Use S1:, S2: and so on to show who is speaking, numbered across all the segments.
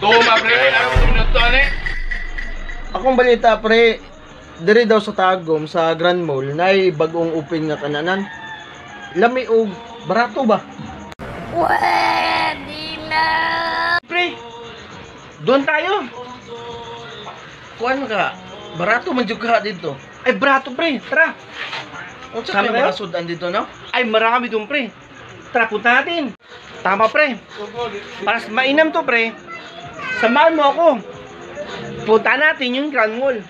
S1: Tuma, pre. Ano mo minuto, ane?
S2: Akong balita, pre, diri daw sa Tagum, sa Grand Mall, na bagong open nga kananan. Lami o barato ba?
S3: Pwede na.
S2: Pre, doon tayo. Kuan ka, barato man jud ka dito. Ay, barato, pre, tara. Unsa
S1: Sama
S2: kay
S1: ba?
S2: mga sudan dito, no?
S1: Ay, marami doon, pre. Tara, punta natin.
S2: Tama, pre. Para mainam to, pre. Samahan mo ako.
S1: Punta natin yung Grand Mall.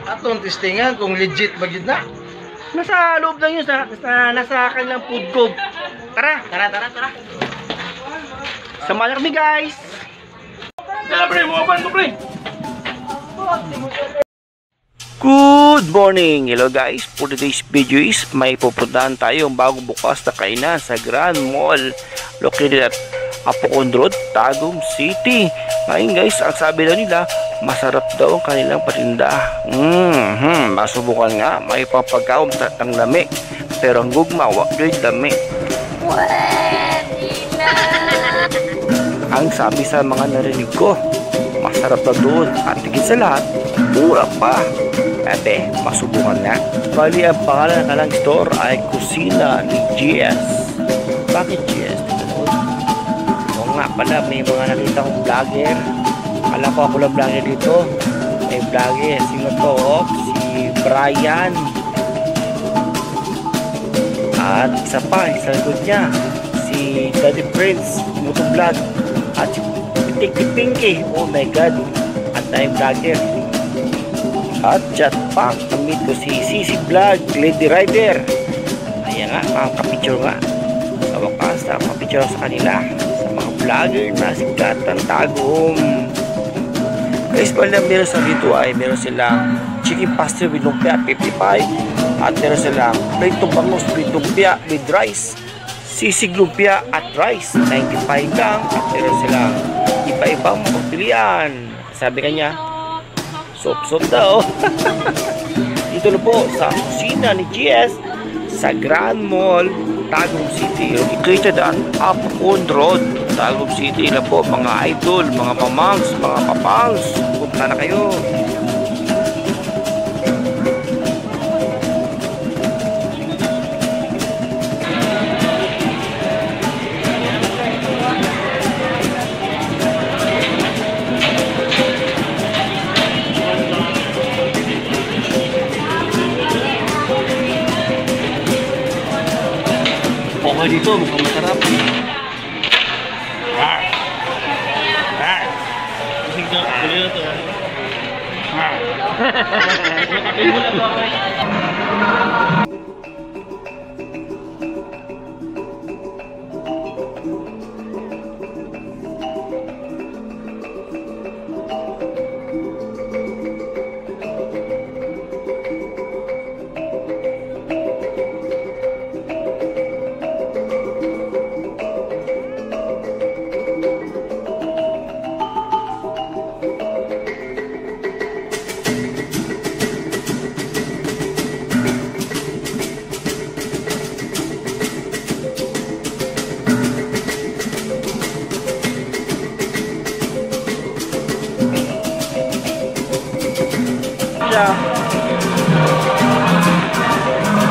S2: Atong testingan kung legit ba yun na.
S1: Nasa loob lang yun, nasa kanilang food court. Tara. Samahan kami, guys. Tara, pre. Mukapan ko, pre.
S4: Good morning! Hello guys! For today's video is may pupuntahan tayong bagong bukas na kainan sa Grand Mall located at Apocon Road, Tagum City. Ngayon guys, ang sabi daw nila, masarap daw ang kanilang patinda. Masubukan nga, may papagkaom ng lami. Pero ang gugma, wag do'y lami. Ang sabi sa mga narinig ko, masarap na doon at higit sa lahat, mura pa. Ate, masubukan na. Bali, ang pangalan ng kalang store ay Kusina ni GS. Bakit GS? Oo nga pala, may mga nakita kong vlogger. Alam ko ako lang vlogger dito. May vlogger, sino to? Si Brian. At isa pa, sa likod niya, si Daddy Prince, motovlog. At si Pinky. Oh my God, anti vlogger. At chat pa, kamit ko si CC Vlog, Lady Rider. Ayan nga, makakapicture nga. Sa wakas, nakapicture sa kanila. Sa mga vlogger na sikat ng Tagum. Guys, pala meron sa dito ay meron silang chicken pastel with lumpia 55. At meron silang pritong bangus, pritong lumpia with rice. Sisig lumpia at rice 95 lang. At meron silang iba-ibang pagpilian. Sabi kanya, sop daw. Dito na po sa kusina ni GS sa Grand Mall, Tagum City. Located at Apocon Road, Tagum City na po mga idol, mga mamangs, mga papangs. Punta na kayo.
S1: Okay dito, mukhang masarap. Tingnan, kulit na to.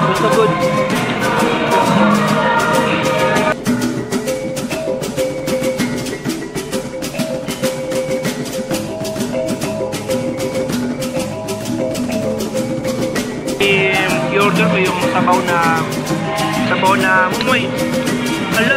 S4: Gusto good.
S1: I-order ko yung sabaw na mumoy. Ala,